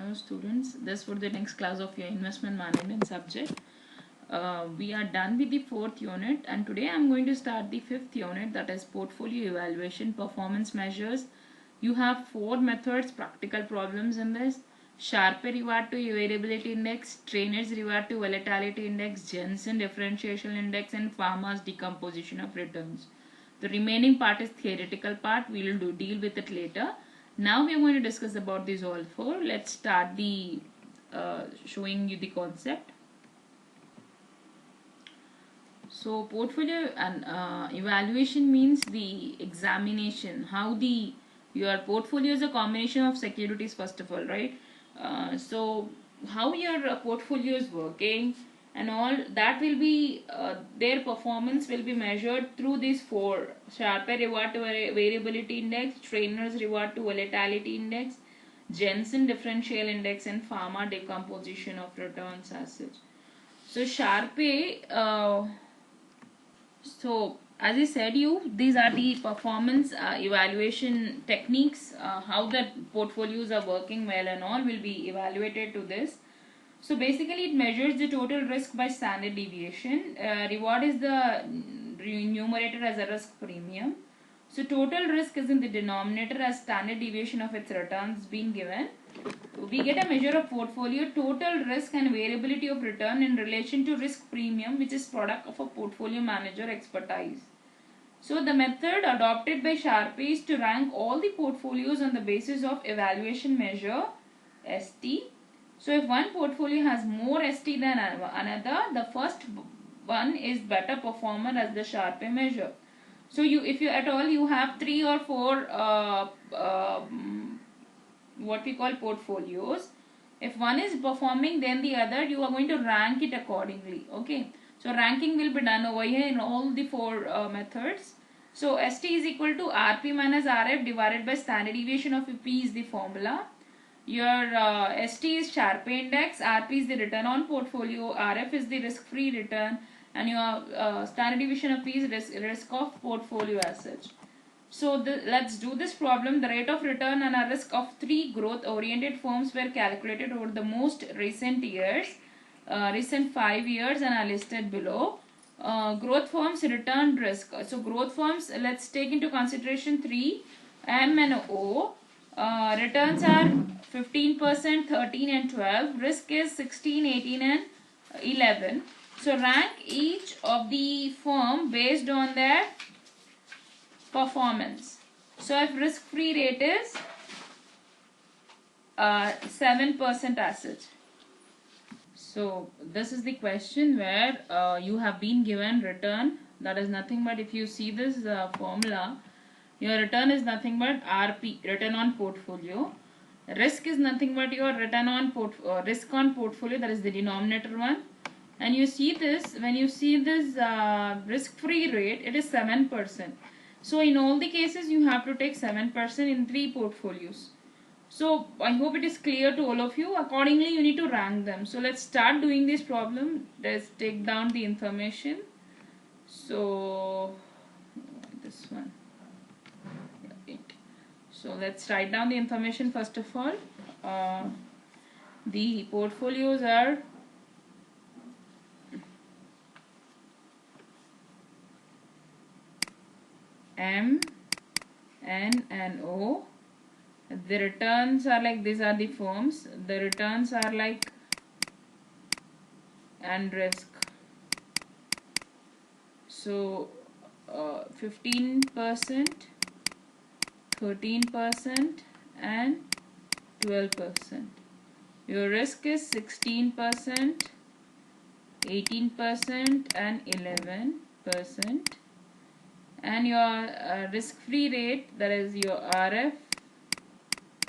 Hello students, this for the next class of your investment management subject. We are done with the fourth unit and today I am going to start the fifth unit, that is portfolio evaluation performance measures. You have four methods, practical problems in this: Sharpe reward to variability index, Trainer's reward to volatility index, Jensen differential index, and Pharma's decomposition of returns. The remaining part is theoretical part. We will deal with it later. Now we are going to discuss about these all four. Let's start the showing you the concept. So portfolio and evaluation means the examination, how your portfolio is a combination of securities first of all, right? So how your portfolio is working and all that will be their performance will be measured through these four: Sharpe reward to variability index, Trainer's reward to volatility index, Jensen differential index, and Pharma decomposition of returns as such. So Sharpe, so as I said these are the performance evaluation techniques, how the portfolios are working well and all will be evaluated to this. So basically it measures the total risk by standard deviation. Reward is the numerator as a risk premium. So total risk is in the denominator as standard deviation of its returns being given. We get a measure of portfolio total risk and variability of return in relation to risk premium, which is product of a portfolio manager expertise. So the method adopted by Sharpe is to rank all the portfolios on the basis of evaluation measure ST. So if one portfolio has more ST than another, the first one is better performer as the Sharpe measure. So if you at all you have 3 or 4 what we call portfolios, if one is performing then the other, you are going to rank it accordingly. Okay, so ranking will be done over here in all the four methods. So ST is equal to RP minus RF divided by standard deviation of P is the formula. Your ST is Sharpe index, RP is the return on portfolio, RF is the risk free return, and your standard deviation of P is risk of portfolio as such. So let's do this problem. The rate of return and a risk of 3 growth oriented firms were calculated over the most recent years, recent 5 years, and are listed below. Growth firms return risk. So growth firms, let's take into consideration 3, M and O. Returns are 15%, 13 and 12. Risk is 16, 18 and 11. So rank each of the firm based on their performance. So if risk free rate is 7% as such. So this is the question where you have been given return, that is nothing but, if you see this formula, your return is nothing but RP, return on portfolio. Risk is nothing but your return on risk on portfolio, that is the denominator one. And you see this, when you see this risk free rate, it is 7%. So in all the cases you have to take 7% in 3 portfolios. So I hope it is clear to all of you. Accordingly you need to rank them. So let's start doing this problem. Let's take down the information. So this one. So let's write down the information first of all. The portfolios are M, N and O. The returns are like, these are the firms. The returns are like, and risk. So 15%, 13% and 12%. Your risk is 16%, 18% and 11%. And your risk-free rate, that is your RF,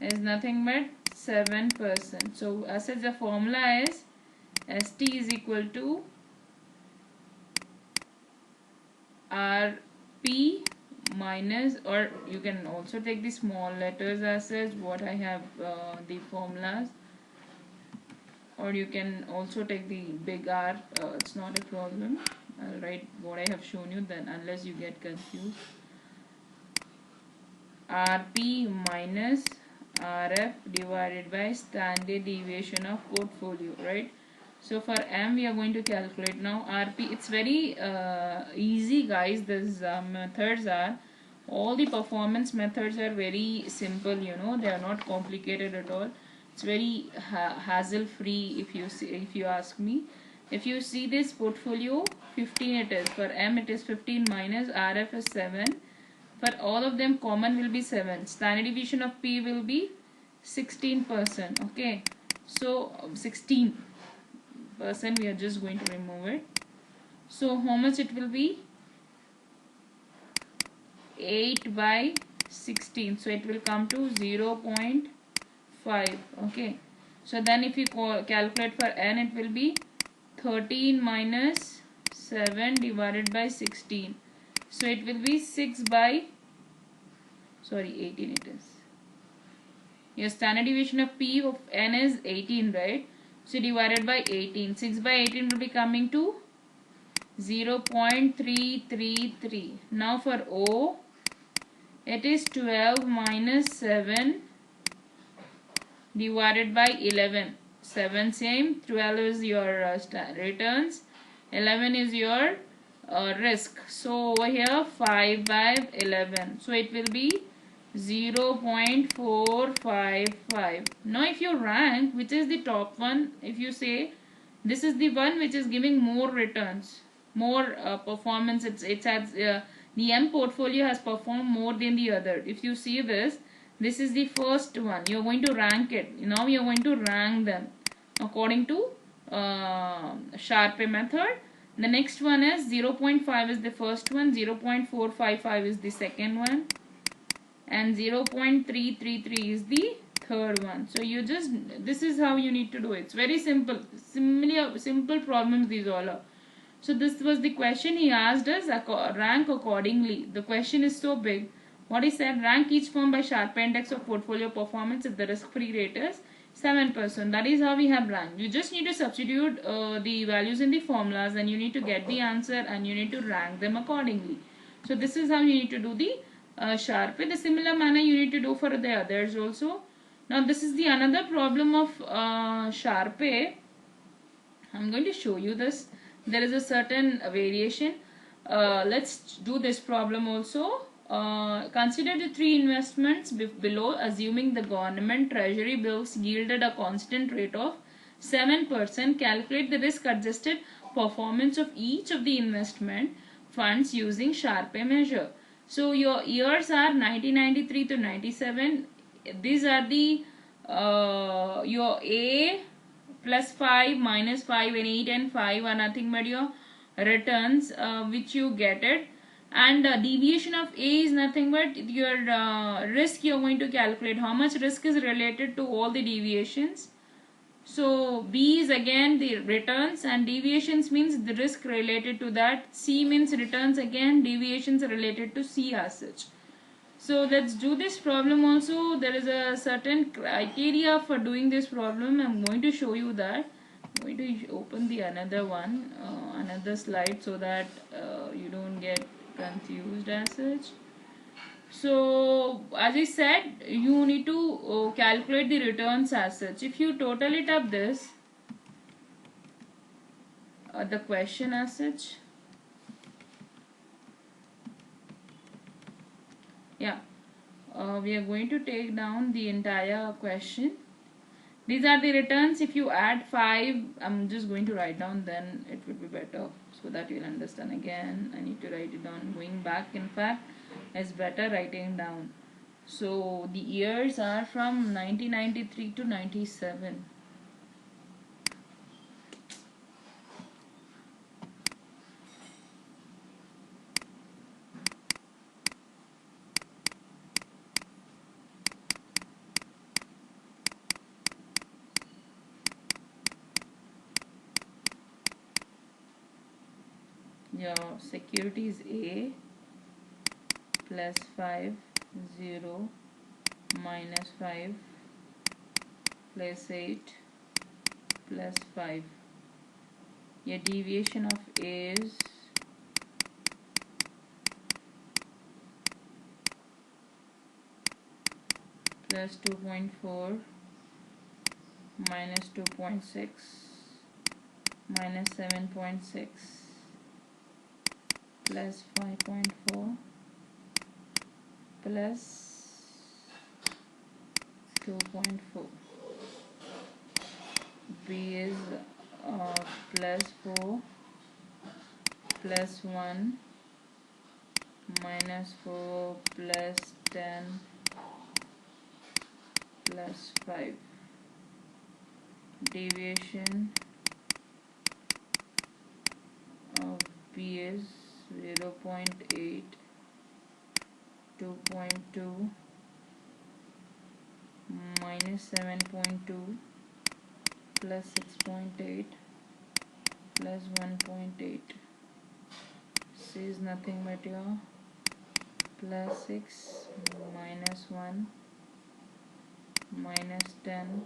is nothing but 7%. So as such the formula is ST is equal to RP minus, or you can also take the small letters as such, what I have the formulas, or you can also take the big R, it's not a problem. I'll write what I have shown you then, unless you get confused. RP minus RF divided by standard deviation of portfolio, right? So for M we are going to calculate now RP. It's very easy, guys. These methods are, all the performance methods are very simple, you know, they are not complicated at all. It's very hassle free, if you see, if you ask me. If you see this portfolio, 15 it is. For M it is 15 minus RF is 7. For all of them common will be 7. Standard deviation of P will be 16%. Okay, so 16% we are just going to remove it. So how much it will be? 8 by 16, so it will come to 0.5. okay, so then if you calculate for N, it will be 13 minus 7 divided by 16, so it will be 6 by 18 it is. Your standard deviation of P of N is 18, right? So divided by 18, 6 by 18 will be coming to 0.333. Now for O, it is 12 minus 7 divided by 11. 7 same, 12 is your returns, 11 is your risk. So over here 5 by 11. So it will be 0.455. Now if you rank which is the top one, if you say this is the one which is giving more returns, more performance, it's has the M portfolio has performed more than the other. If you see this is the first one. You're going to rank it. Now you're going to rank them according to Sharpe method. The next one is 0.5 is the first one, 0.455 is the second one, and 0.333 is the third one. So you just, this is how you need to do it. It's very simple. Simple problems these all are. So this was the question he asked us, rank accordingly. The question is so big. What he said, rank each firm by Sharpe index of portfolio performance if the risk-free rate is 7%. That is how we have ranked. You just need to substitute the values in the formulas, and you need to get the answer, and you need to rank them accordingly. So this is how you need to do the Sharpe. The similar manner you need to do for the others also. Now this is the another problem of Sharpe. I'm going to show you this. There is a certain variation. Let's do this problem also. Consider the three investments below, assuming the government treasury bills yielded a constant rate of 7%. Calculate the risk adjusted performance of each of the investment funds using Sharpe measure. So your years are 1993 to 97. These are the your A plus 5, minus 5, and 8 and 5 are nothing but your returns which you get it, and deviation of A is nothing but your risk. You're going to calculate how much risk is related to all the deviations. So B is again the returns, and deviations means the risk related to that. C means returns, again deviations related to C as such. So let's do this problem also. There is a certain criteria for doing this problem. I'm going to show you that. I'm going to open the another one, another slide, so that you don't get confused as such. So as I said, you need to calculate the returns as such. If you total it up this, the question as such, yeah, we are going to take down the entire question. These are the returns. If you add 5, I'm just going to write down, then it would be better so that you'll understand. Again, I need to write it down. Going back, in fact, is better writing down. So the years are from 1993 to 97. Your security is A plus 5, 0, minus 5, plus 8, plus 5. Your deviation of A is plus 2.4 minus 2.6 minus 7.6 plus 5.4 plus 2.4. B is plus 4 plus 1 minus 4 plus 10 plus 5. Deviation of B is 0.8, 2.2 minus 7.2 plus 6.8 plus 1.8. C is nothing but your plus 6 minus 1 minus 10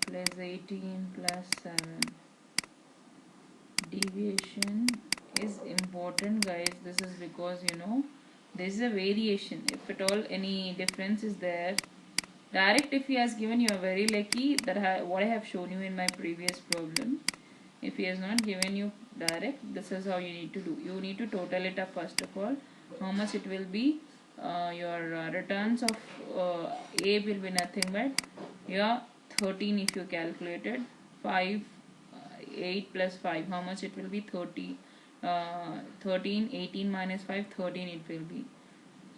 plus 18 plus 7. Deviation is important, guys. This is because there is a variation. If at all any difference is there, direct if he has given, you are very lucky that what I have shown you in my previous problem. If he has not given you direct, this is how you need to do. You need to total it up first of all. How much it will be? Your returns of A will be nothing but your 13 if you calculated. 5, 8 plus 5. How much it will be? 30. 13, 18 minus 5, 13 it will be.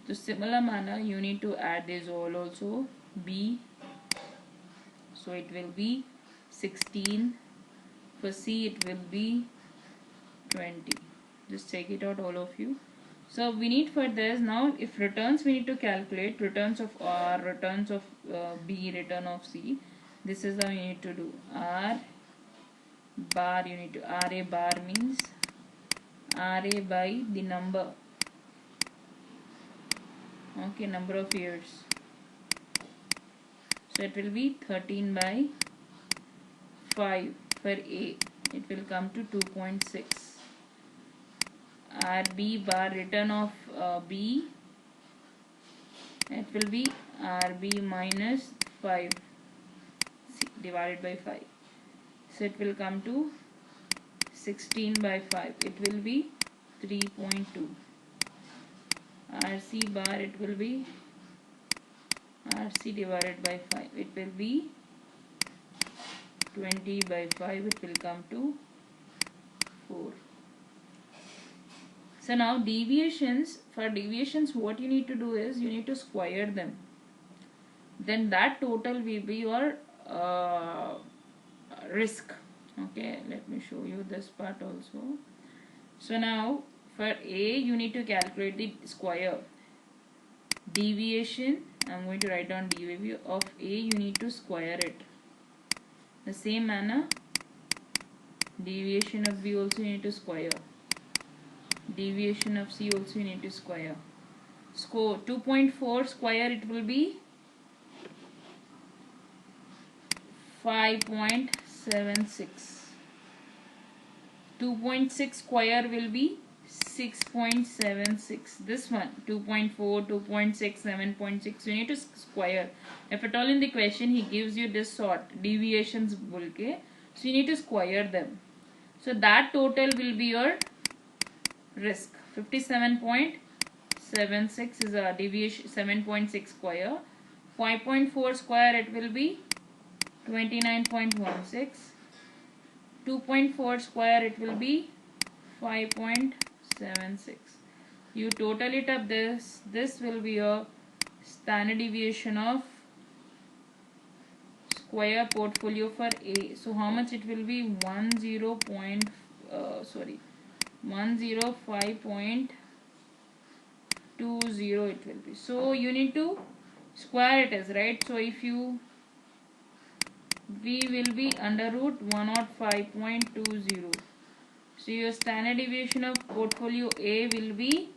So similar manner you need to add this all also. B. So it will be 16. For C it will be 20. Just check it out all of you. So we need for this now, if returns we need to calculate returns of R, returns of B, return of C. This is how you need to do. R bar, you need to RA bar means RA by the number. Okay, number of years. So it will be 13 by 5 for A. It will come to 2.6. RB bar, return of B, it will be RB minus 5 divided by 5. So it will come to 16 by 5. It will be 3.2. RC bar, it will be RC divided by 5. It will be 20 by 5. It will come to 4. So now deviations, for deviations what you need to do is you need to square them. Then that total will be your risk. Okay, let me show you this part also. So now for A you need to calculate the square. Deviation, I'm going to write down deviation of A, you need to square it. The same manner deviation of B also you need to square. Deviation of C also you need to square. Score 2.4 square, it will be 5.76. 2.6 square will be 6.76. This one 2.4, 2.6, 7.6. You need to square. If at all in the question he gives you this sort deviations bulke, so you need to square them. So that total will be your risk. 57.76 is a deviation, 7.6 square. 5.4 square, it will be 29.16. 2.4 square, it will be 5.76. You total it up, this will be your standard deviation of square portfolio for A. So how much it will be? 105.20 it will be. So you need to square it as, right? So if you V will be under root 105.20. So your standard deviation of portfolio A will be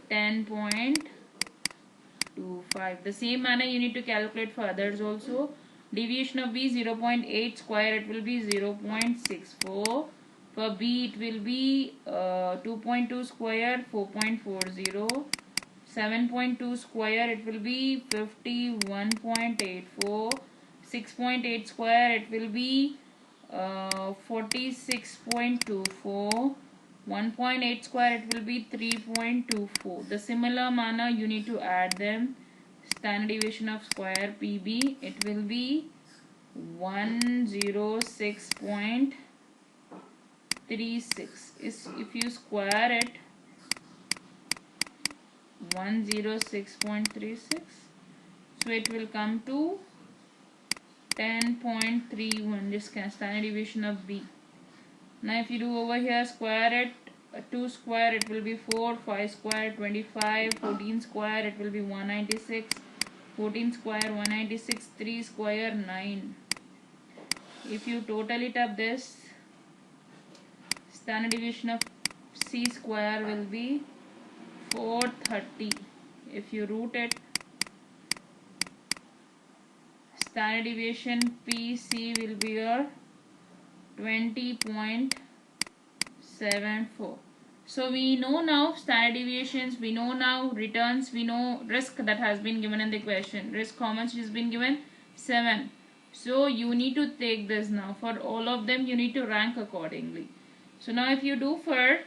10.25. The same manner you need to calculate for others also. Deviation of B 0.8 square, it will be 0.64. For B it will be 2.2 square 4.40. 7.2 square, it will be 51.84. 6.8 square, it will be 46.24. 1.8 square, it will be 3.24. The similar manner you need to add them. Standard deviation of square PB, it will be 106.36. If you square it, 106.36, so it will come to 10.31. This standard deviation of B. Now if you do over here, square it, 2 square, it will be 4, 5 square, 25, 14 square, it will be 196, 14 square, 196, 3 square, 9. If you total it up, this standard deviation of C square will be 430. If you root it, standard deviation PC will be your 20.74. So we know now standard deviations, we know now returns, we know risk that has been given in the question. Risk how much has been given? 7. So you need to take this now. For all of them you need to rank accordingly. So now if you do for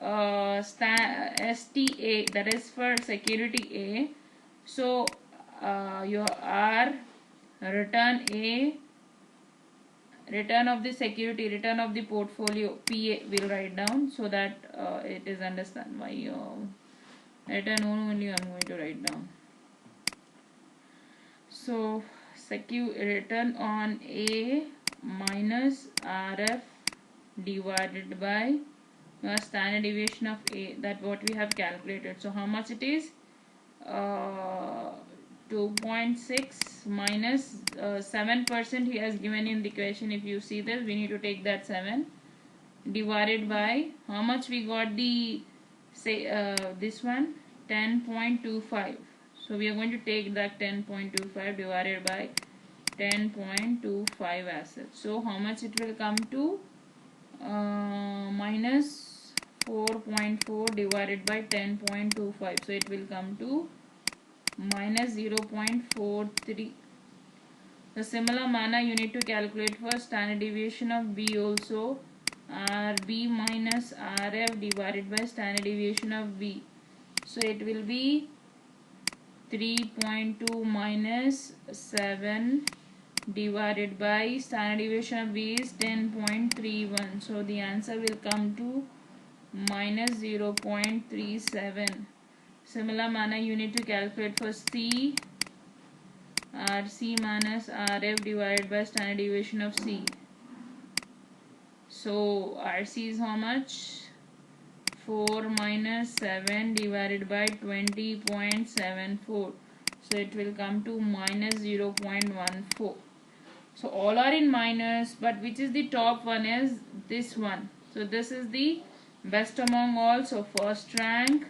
STA, that is for security A, so your R, return A, return of the security, return of the portfolio PA will write down, so that it is understand why return only I am going to write down. So return on A minus RF divided by your standard deviation of A, that what we have calculated. So how much it is? 2.6 minus 7% he has given in the question. If you see this, we need to take that 7 divided by how much we got the this one, 10.25. So we are going to take that 10.25 divided by 10.25 assets. So how much it will come to? Minus 4.4 divided by 10.25. So it will come to minus 0.43. The similar manner you need to calculate for standard deviation of B also. RB minus RF divided by standard deviation of B. So it will be 3.2 minus 7 divided by standard deviation of B is 10.31. So the answer will come to minus 0.37. Similar manner you need to calculate for C, RC minus RF divided by standard deviation of C. So RC is how much? 4 minus 7 divided by 20.74. So it will come to minus 0.14. So all are in minus, but which is the top one is this one. So this is the best among all. So first rank.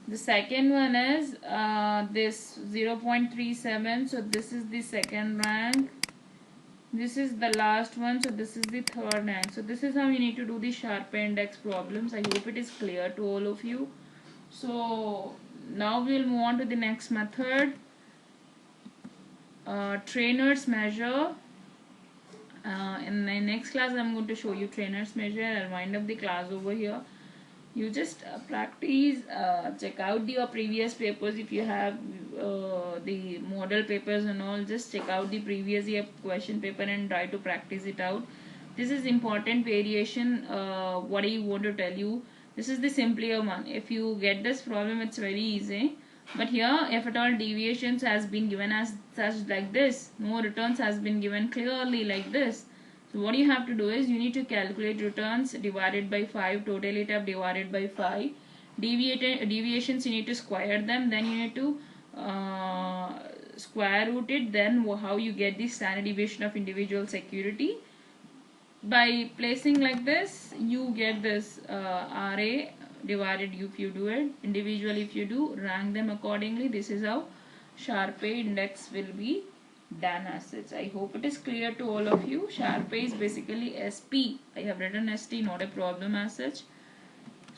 The second one is this 0.37. So this is the second rank. This is the last one. So this is the third rank. So this is how you need to do the Sharpe index problems. I hope it is clear to all of you. So now we will move on to the next method. Trainer's measure. In the next class I am going to show you trainer's measure. I'll wind up the class over here. You just practice, check out your previous papers. If you have the model papers and all, just check out the previous year question paper and try to practice it out. This is important variation. What I want to tell you, this is the simpler one. If you get this problem, it's very easy. But here, if at all deviations has been given as such like this, no returns has been given clearly like this. So what you have to do is you need to calculate returns divided by 5, total it up divided by 5. Deviations you need to square them, then you need to square root it, then how you get the standard deviation of individual security. By placing like this, you get this RA divided if you do it, individual if you do, rank them accordingly. This is how Sharpe index will be done as such. I hope it is clear to all of you. Sharpe is basically SP. I have written ST, not a problem as such.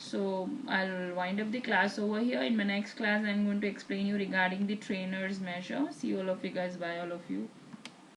So I'll wind up the class over here. In my next class I'm going to explain you regarding the trainer's measure. See all of you guys. Bye all of you.